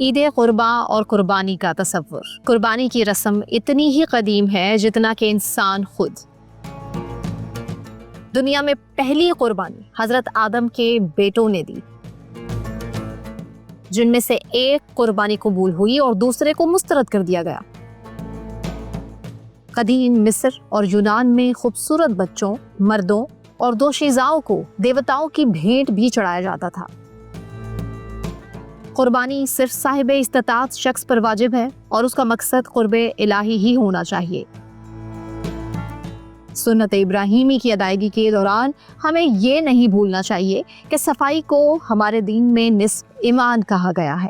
عید قرباں اور قربانی کا تصور۔ قربانی کی رسم اتنی ہی قدیم ہے جتنا کہ انسان خود۔ دنیا میں پہلی قربانی حضرت آدم کے بیٹوں نے دی، جن میں سے ایک قربانی قبول ہوئی اور دوسرے کو مسترد کر دیا گیا۔ قدیم مصر اور یونان میں خوبصورت بچوں، مردوں اور دوشیزاؤں کو دیوتاؤں کی بھیٹ بھی چڑھایا جاتا تھا۔ قربانی صرف صاحب استطاعت شخص پر واجب ہے اور اس کا مقصد قرب الہی ہی ہونا چاہیے۔ سنت ابراہیمی کی ادائیگی کے دوران ہمیں یہ نہیں بھولنا چاہیے کہ صفائی کو ہمارے دین میں نصف ایمان کہا گیا ہے۔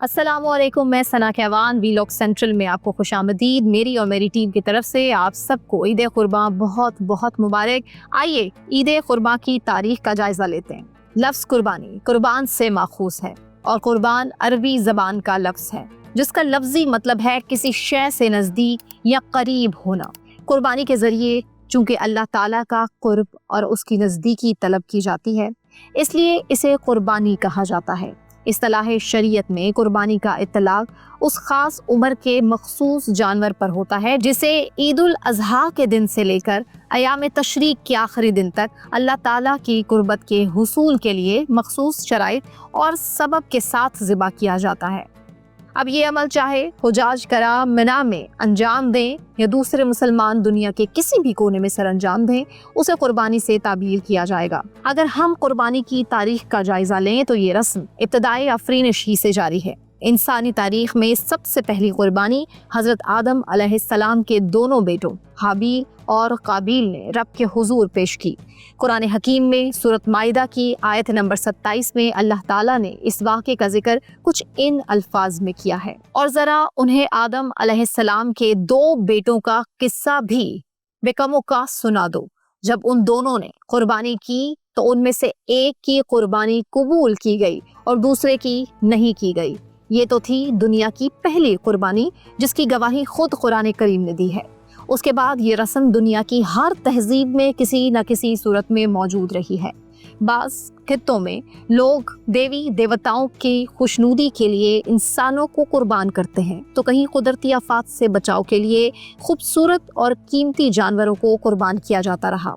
السلام علیکم، میں ثنا کیوان ویلاگ سینٹرل میں آپ کو خوش آمدید۔ میری اور میری ٹیم کی طرف سے آپ سب کو عید قرباں بہت بہت مبارک۔ آئیے عید قرباں کی تاریخ کا جائزہ لیتے ہیں۔ لفظ قربانی قربان سے ماخوذ ہے اور قربان عربی زبان کا لفظ ہے جس کا لفظی مطلب ہے کسی شے سے نزدیک یا قریب ہونا۔ قربانی کے ذریعے چونکہ اللہ تعالیٰ کا قرب اور اس کی نزدیکی طلب کی جاتی ہے، اس لیے اسے قربانی کہا جاتا ہے۔ اصطلاح شریعت میں قربانی کا اطلاق اس خاص عمر کے مخصوص جانور پر ہوتا ہے جسے عید الاضحیٰ کے دن سے لے کر ایام تشریق کے آخری دن تک اللہ تعالیٰ کی قربت کے حصول کے لیے مخصوص شرائط اور سبب کے ساتھ ذبح کیا جاتا ہے۔ اب یہ عمل چاہے حجاج کرام منی میں انجام دیں یا دوسرے مسلمان دنیا کے کسی بھی کونے میں سر انجام دیں، اسے قربانی سے تعبیر کیا جائے گا۔ اگر ہم قربانی کی تاریخ کا جائزہ لیں تو یہ رسم ابتدائی آفرینش ہی سے جاری ہے۔ انسانی تاریخ میں سب سے پہلی قربانی حضرت آدم علیہ السلام کے دونوں بیٹوں حابیل اور قابیل نے رب کے حضور پیش کی۔ قرآن حکیم میں سورۃ مائدہ کی آیت نمبر 27 میں اللہ تعالیٰ نے اس واقعے کا ذکر کچھ ان الفاظ میں کیا ہے، اور ذرا انہیں آدم علیہ السلام کے دو بیٹوں کا قصہ بھی بے کم و کاس سنا دو۔ جب ان دونوں نے قربانی کی تو ان میں سے ایک کی قربانی قبول کی گئی اور دوسرے کی نہیں کی گئی۔ یہ تو تھی دنیا کی پہلی قربانی جس کی گواہی خود قرآن کریم نے دی ہے۔ اس کے بعد یہ رسم دنیا کی ہر تہذیب میں کسی نہ کسی صورت میں موجود رہی ہے۔ بعض خطوں میں لوگ دیوی دیوتاؤں کی خوشنودی کے لیے انسانوں کو قربان کرتے ہیں تو کہیں قدرتی آفات سے بچاؤ کے لیے خوبصورت اور قیمتی جانوروں کو قربان کیا جاتا رہا۔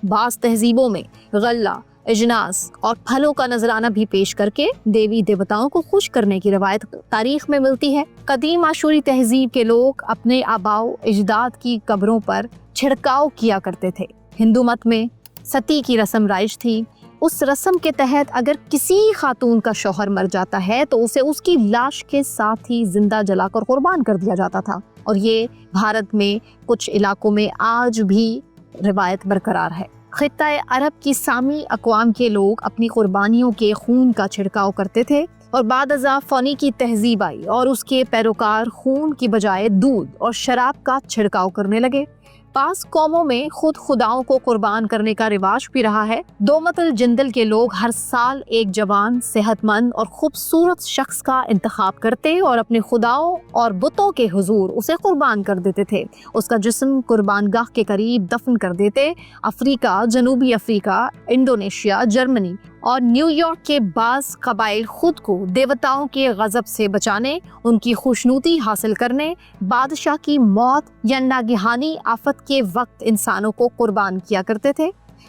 بعض تہذیبوں میں غلہ، اجناس اور پھلوں کا نذرانہ بھی پیش کر کے دیوی دیوتاؤں کو خوش کرنے کی روایت تاریخ میں ملتی ہے۔ قدیم آشوری تہذیب کے لوگ اپنے آباء و اجداد کی قبروں پر چھڑکاؤ کیا کرتے تھے۔ ہندو مت میں ستی کی رسم رائج تھی۔ اس رسم کے تحت اگر کسی خاتون کا شوہر مر جاتا ہے تو اسے اس کی لاش کے ساتھ ہی زندہ جلا کر قربان کر دیا جاتا تھا، اور یہ بھارت میں کچھ علاقوں میں آج بھی روایت برقرار ہے۔ خطہ عرب کی سامی اقوام کے لوگ اپنی قربانیوں کے خون کا چھڑکاؤ کرتے تھے، اور بعد ازاں فونی کی تہذیب آئی اور اس کے پیروکار خون کی بجائے دودھ اور شراب کا چھڑکاؤ کرنے لگے۔ بعض قوموں میں خود خداؤں کو قربان کرنے کا رواج بھی رہا ہے۔ دومت الجندل کے لوگ ہر سال ایک جوان، صحت مند اور خوبصورت شخص کا انتخاب کرتے اور اپنے خداؤں اور بتوں کے حضور اسے قربان کر دیتے تھے۔ اس کا جسم قربان گاہ کے قریب دفن کر دیتے۔ افریقہ، جنوبی افریقہ، انڈونیشیا، جرمنی اور نیو یارک کے بعض قبائل خود کو دیوتاؤں کے غضب سے بچانے، ان کی خوشنودی حاصل کرنے، بادشاہ کی موت یا ناگہانی آفت کے وقت انسانوں کو قربان کیا کرتے تھے۔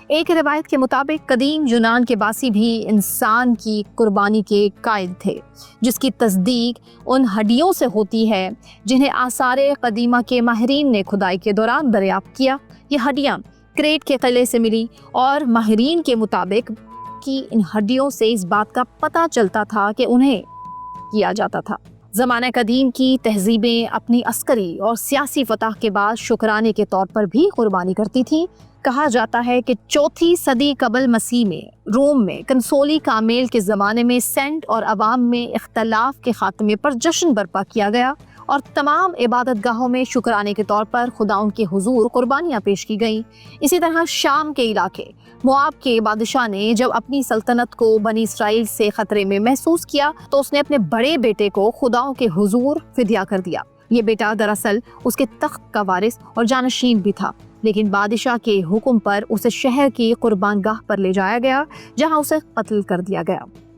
ایک روایت کے مطابق قدیم یونان کے باسی بھی انسان کی قربانی کے قائل تھے، جس کی تصدیق ان ہڈیوں سے ہوتی ہے جنہیں آثار قدیمہ کے ماہرین نے کھدائی کے دوران دریافت کیا۔ یہ ہڈیاں کریٹ کے قلعے سے ملی اور ماہرین کے مطابق کہ ان ہڈیوں سے اس بات کا پتہ چلتا تھا کہ انہیں کیا جاتا تھا۔ زمانہ قدیم کی تہذیبیں اپنی عسکری اور سیاسی فتح کے بعد شکرانے کے طور پر بھی قربانی کرتی تھیں۔ کہا جاتا ہے کہ 4 صدی قبل مسیح میں روم میں کنسولی کامیل کے زمانے میں سینٹ اور عوام میں اختلاف کے خاتمے پر جشن برپا کیا گیا اور تمام عبادت گاہوں میں شکرانے کے طور پر خداؤں کے حضور قربانیاں پیش کی گئیں۔ اسی طرح شام کے علاقے مواب کے بادشاہ نے جب اپنی سلطنت کو بنی اسرائیل سے خطرے میں محسوس کیا تو اس نے اپنے بڑے بیٹے کو خداؤں کے حضور فدیہ کر دیا۔ یہ بیٹا دراصل اس کے تخت کا وارث اور جانشین بھی تھا، لیکن بادشاہ کے حکم پر اسے شہر کی قربان گاہ پر لے جایا گیا جہاں اسے قتل کر دیا گیا۔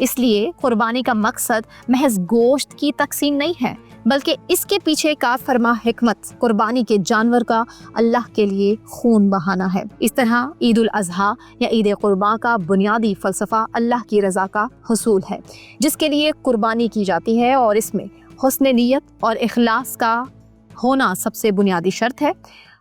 اس لیے قربانی کا مقصد محض گوشت کی تقسیم نہیں ہے، بلکہ اس کے پیچھے کا فرما حکمت قربانی کے جانور کا اللہ کے لیے خون بہانا ہے۔ اس طرح عید الاضحیٰ یا عید قرباں کا بنیادی فلسفہ اللہ کی رضا کا حصول ہے، جس کے لیے قربانی کی جاتی ہے، اور اس میں حسن نیت اور اخلاص کا ہونا سب سے بنیادی شرط ہے۔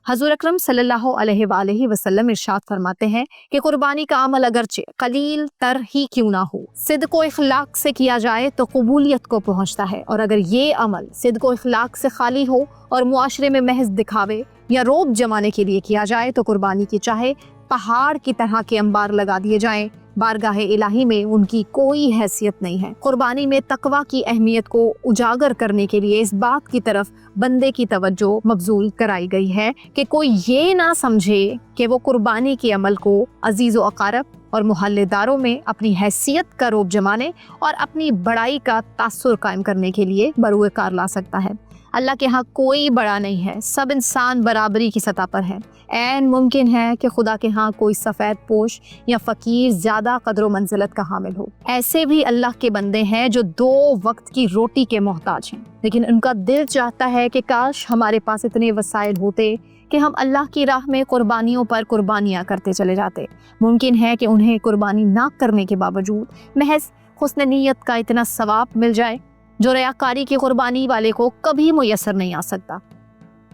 حضور اکرم صلی اللہ علیہ وآلہ وسلم ارشاد فرماتے ہیں کہ قربانی کا عمل اگرچہ قلیل تر ہی کیوں نہ ہو، صدق و اخلاق سے کیا جائے تو قبولیت کو پہنچتا ہے، اور اگر یہ عمل صدق و اخلاق سے خالی ہو اور معاشرے میں محض دکھاوے یا روب جمانے کے لیے کیا جائے تو قربانی کی چاہے پہاڑ کی طرح کے انبار لگا دیے جائیں، بارگاہ الہی میں ان کی کوئی حیثیت نہیں ہے۔ قربانی میں تقویٰ کی اہمیت کو اجاگر کرنے کے لیے اس بات کی طرف بندے کی توجہ مبذول کرائی گئی ہے کہ کوئی یہ نہ سمجھے کہ وہ قربانی کے عمل کو عزیز و اقارب اور محلے داروں میں اپنی حیثیت کا روب جمانے اور اپنی بڑائی کا تاثر قائم کرنے کے لیے بروئے کار لا سکتا ہے۔ اللہ کے ہاں کوئی بڑا نہیں ہے، سب انسان برابری کی سطح پر ہے۔ عین ممکن ہے کہ خدا کے ہاں کوئی سفید پوش یا فقیر زیادہ قدر و منزلت کا حامل ہو۔ ایسے بھی اللہ کے بندے ہیں جو 2 وقت کی روٹی کے محتاج ہیں، لیکن ان کا دل چاہتا ہے کہ کاش ہمارے پاس اتنے وسائل ہوتے کہ ہم اللہ کی راہ میں قربانیوں پر قربانیاں کرتے چلے جاتے۔ ممکن ہے کہ انہیں قربانی نہ کرنے کے باوجود محض حسن نیت کا اتنا ثواب مل جائے جو ریاکاری کی قربانی والے کو کبھی میسر نہیں آ سکتا۔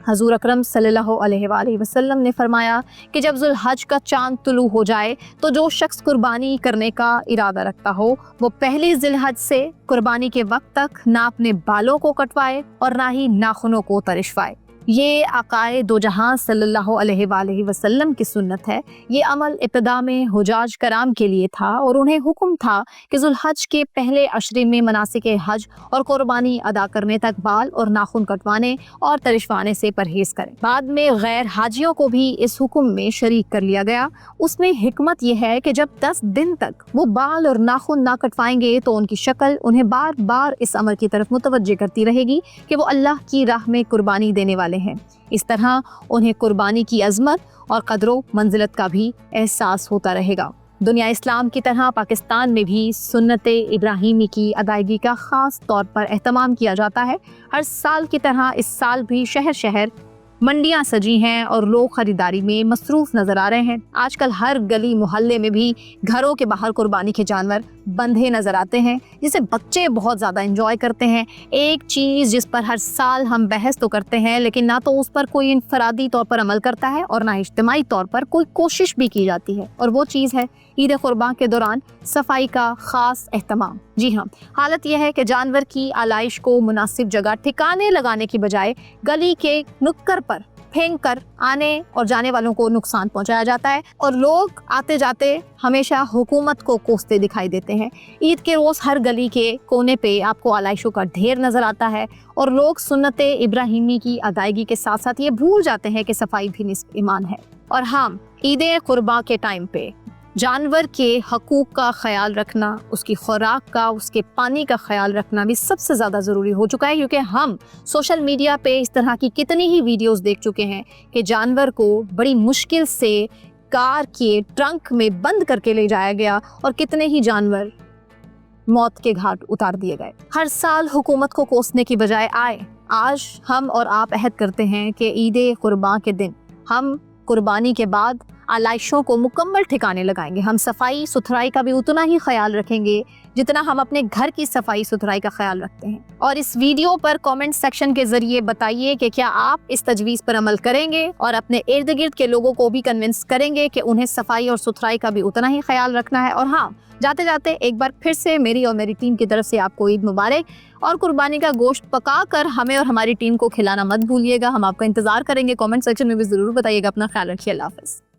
حضور اکرم صلی اللہ علیہ وآلہ وسلم نے فرمایا کہ جب ذوالحج کا چاند طلوع ہو جائے تو جو شخص قربانی کرنے کا ارادہ رکھتا ہو وہ پہلی ذی الحج سے قربانی کے وقت تک نہ اپنے بالوں کو کٹوائے اور نہ ہی ناخنوں کو ترشوائے۔ یہ آقائے دو جہاں صلی اللہ علیہ وآلہ وسلم کی سنت ہے۔ یہ عمل ابتدا میں حجاج کرام کے لیے تھا اور انہیں حکم تھا کہ ذوالحج کے پہلے عشرے میں مناسک حج اور قربانی ادا کرنے تک بال اور ناخن کٹوانے اور ترشوانے سے پرہیز کریں۔ بعد میں غیر حاجیوں کو بھی اس حکم میں شریک کر لیا گیا۔ اس میں حکمت یہ ہے کہ جب 10 دن تک وہ بال اور ناخن نہ کٹوائیں گے تو ان کی شکل انہیں بار بار اس عمل کی طرف متوجہ کرتی رہے گی کہ وہ اللہ کی راہ میں قربانی دینے والے ہیں۔ اس طرح انہیں قربانی کی عظمت اور قدر و منزلت کا بھی احساس ہوتا رہے گا۔ دنیا اسلام کی طرح پاکستان میں بھی سنت ابراہیمی کی ادائیگی کا خاص طور پر اہتمام کیا جاتا ہے۔ ہر سال کی طرح اس سال بھی شہر شہر منڈیاں سجی ہیں اور لوگ خریداری میں مصروف نظر آ رہے ہیں۔ آج کل ہر گلی محلے میں بھی گھروں کے باہر قربانی کے جانور بندھے نظر آتے ہیں، جسے بچے بہت زیادہ انجوائے کرتے ہیں۔ ایک چیز جس پر ہر سال ہم بحث تو کرتے ہیں لیکن نہ تو اس پر کوئی انفرادی طور پر عمل کرتا ہے اور نہ اجتماعی طور پر کوئی کوشش بھی کی جاتی ہے، اور وہ چیز ہے عید قرباں کے دوران صفائی کا خاص اہتمام۔ جی ہاں، حالت یہ ہے کہ جانور کی آلائش کو مناسب جگہ ٹھکانے لگانے کی بجائے گلی کے نکر پر پھینک کر آنے اور جانے والوں کو نقصان پہنچایا جاتا ہے، اور لوگ آتے جاتے ہمیشہ حکومت کو کوستے دکھائی دیتے ہیں۔ عید کے روز ہر گلی کے کونے پہ آپ کو آلائشوں کا ڈھیر نظر آتا ہے، اور لوگ سنت ابراہیمی کی ادائیگی کے ساتھ ساتھ یہ بھول جاتے ہیں کہ صفائی بھی نصف ایمان ہے۔ اور ہاں، عید قرباں کے ٹائم پہ جانور کے حقوق کا خیال رکھنا، اس کی خوراک کا، اس کے پانی کا خیال رکھنا بھی سب سے زیادہ ضروری ہو چکا ہے، کیونکہ ہم سوشل میڈیا پہ اس طرح کی کتنی ہی ویڈیوز دیکھ چکے ہیں کہ جانور کو بڑی مشکل سے کار کے ٹرنک میں بند کر کے لے جایا گیا اور کتنے ہی جانور موت کے گھاٹ اتار دیے گئے۔ ہر سال حکومت کو کوسنے کی بجائے آج ہم اور آپ عہد کرتے ہیں کہ عید قرباں کے دن ہم قربانی کے بعد آلائشوں کو مکمل ٹھکانے لگائیں گے۔ ہم صفائی ستھرائی کا بھی اتنا ہی خیال رکھیں گے جتنا ہم اپنے گھر کی صفائی ستھرائی کا خیال رکھتے ہیں۔ اور اس ویڈیو پر کامنٹ سیکشن کے ذریعے بتائیے کہ کیا آپ اس تجویز پر عمل کریں گے اور اپنے ارد گرد کے لوگوں کو بھی کنونس کریں گے کہ انہیں صفائی اور ستھرائی کا بھی اتنا ہی خیال رکھنا ہے۔ اور ہاں، جاتے جاتے ایک بار پھر سے میری اور میری ٹیم کی طرف سے آپ کو عید مبارک، اور قربانی کا گوشت پکا کر ہمیں اور ہماری ٹیم کو کھلانا مت بھولیے گا۔ ہم آپ کا انتظار کریں گے، کامنٹ سیکشن میں بھی ضرور بتائیے گا۔ اپنا خیال رکھیے، اللہ حافظ۔